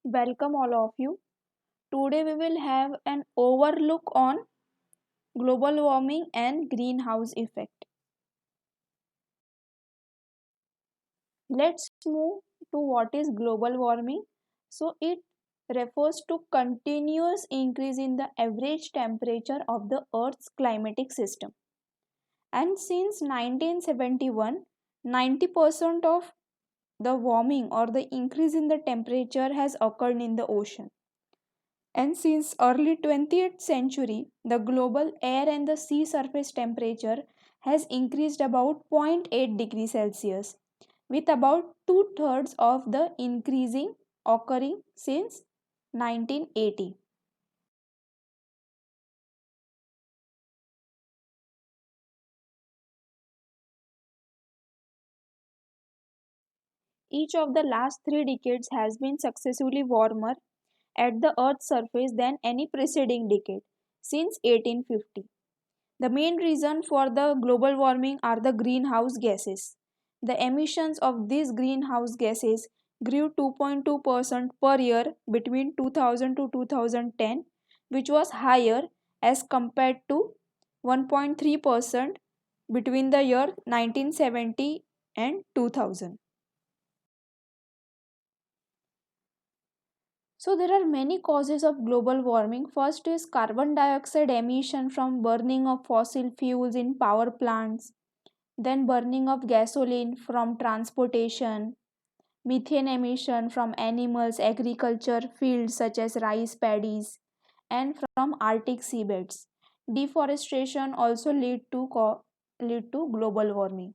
Welcome all of you. Today we will have an overlook on global warming and greenhouse effect. Let's move to what is global warming. So it refers to continuous increase in the average temperature of the earth's climatic system. And since 1971, 90% of the warming or the increase in the temperature has occurred in the ocean. And since early 20th century, the global air and the sea surface temperature has increased about zero point 0.8 degrees Celsius, with about two-thirds of the increasing occurring since 1980. Each of the last three decades has been successively warmer at the Earth's surface than any preceding decade since 1850. The main reason for the global warming are the greenhouse gases. The emissions of these greenhouse gases grew 2.2% per year between 2000 to 2010, which was higher as compared to 1.3% between the year 1970 and 2000. So there are many causes of global warming. First is carbon dioxide emission from burning of fossil fuels in power plants, then burning of gasoline from transportation, methane emission from animals, agriculture fields such as rice paddies, and from Arctic seabeds. Deforestation also lead to global warming.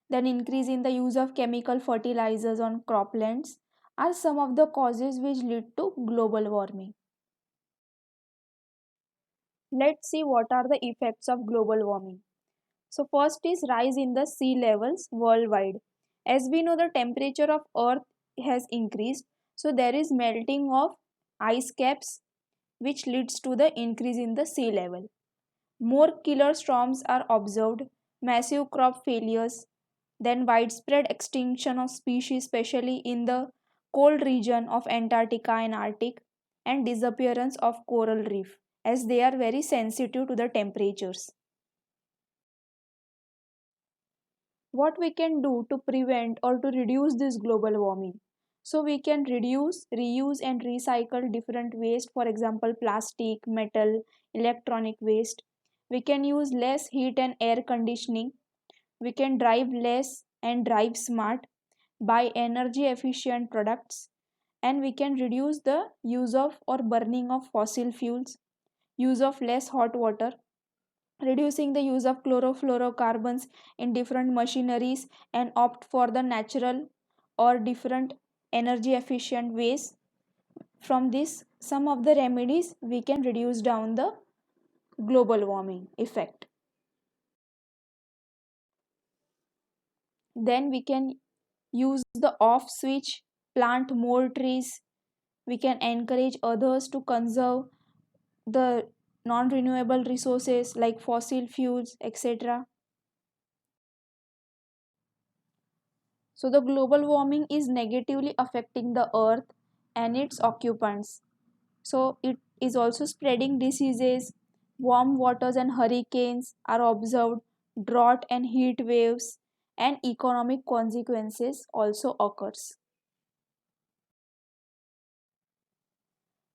Then increase in the use of chemical fertilizers on croplands are some of the causes which lead to global warming. Let's see what are the effects of global warming. So first is rise in the sea levels worldwide. As we know, the temperature of earth has increased, so there is melting of ice caps which leads to the increase in the sea level. More killer storms are observed, massive crop failures, then widespread extinction of species especially in the cold region of Antarctica and Arctic, and disappearance of coral reef as they are very sensitive to the temperatures. What we can do to prevent or to reduce this global warming? So we can reduce, reuse and recycle different waste, for example plastic, metal, electronic waste. We can use less heat and air conditioning. We can drive less and drive smart, buy energy efficient products, and we can reduce the use of or burning of fossil fuels, use of less hot water, reducing the use of chlorofluorocarbons in different machineries, and opt for the natural or different energy efficient ways. From this, some of the remedies we can reduce down the global warming effect. Then we can use the off switch, plant more trees. We can encourage others to conserve the non renewable resources like fossil fuels, etc. So the global warming is negatively affecting the earth and its occupants. So it is also spreading diseases, warm waters and hurricanes are observed, drought and heat waves, and economic consequences also occurs.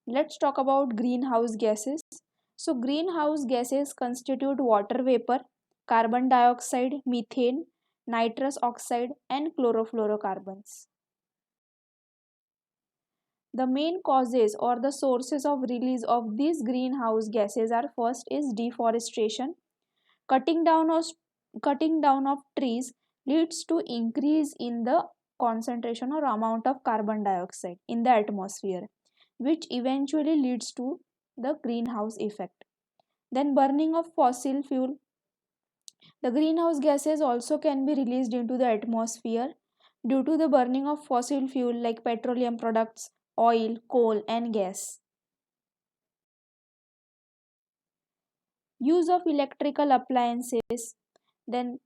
Let's talk about greenhouse gases. So greenhouse gases constitute water vapor, carbon dioxide, methane, nitrous oxide, and chlorofluorocarbons. The main causes or the sources of release of these greenhouse gases are: first is deforestation. Cutting down of trees leads to increase in the concentration or amount of carbon dioxide in the atmosphere, which eventually leads to the greenhouse effect. Then burning of fossil fuel. The greenhouse gases also can be released into the atmosphere due to the burning of fossil fuel like petroleum products, oil, coal, and gas. Use of electrical appliances, then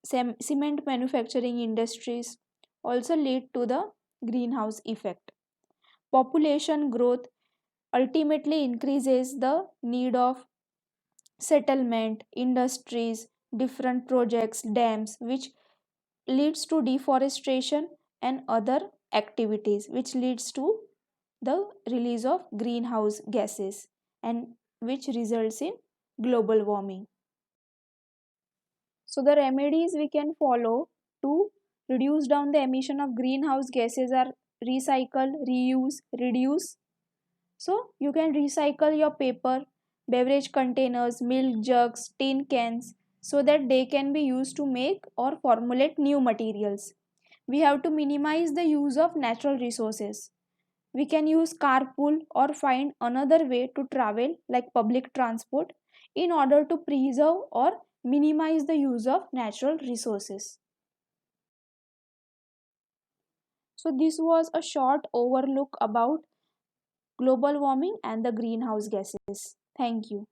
cement manufacturing industries also lead to the greenhouse effect. Population growth ultimately increases the need of settlement, industries, different projects, dams, which leads to deforestation and other activities, which leads to the release of greenhouse gases and which results in global warming. So the remedies we can follow to reduce down the emission of greenhouse gases are recycle, reuse, reduce. So you can recycle your paper, beverage containers, milk jugs, tin cans so that they can be used to make or formulate new materials. We have to minimize the use of natural resources. We can use carpool or find another way to travel like public transport in order to preserve or minimize the use of natural resources. So this was a short overlook about global warming and the greenhouse gases. Thank you.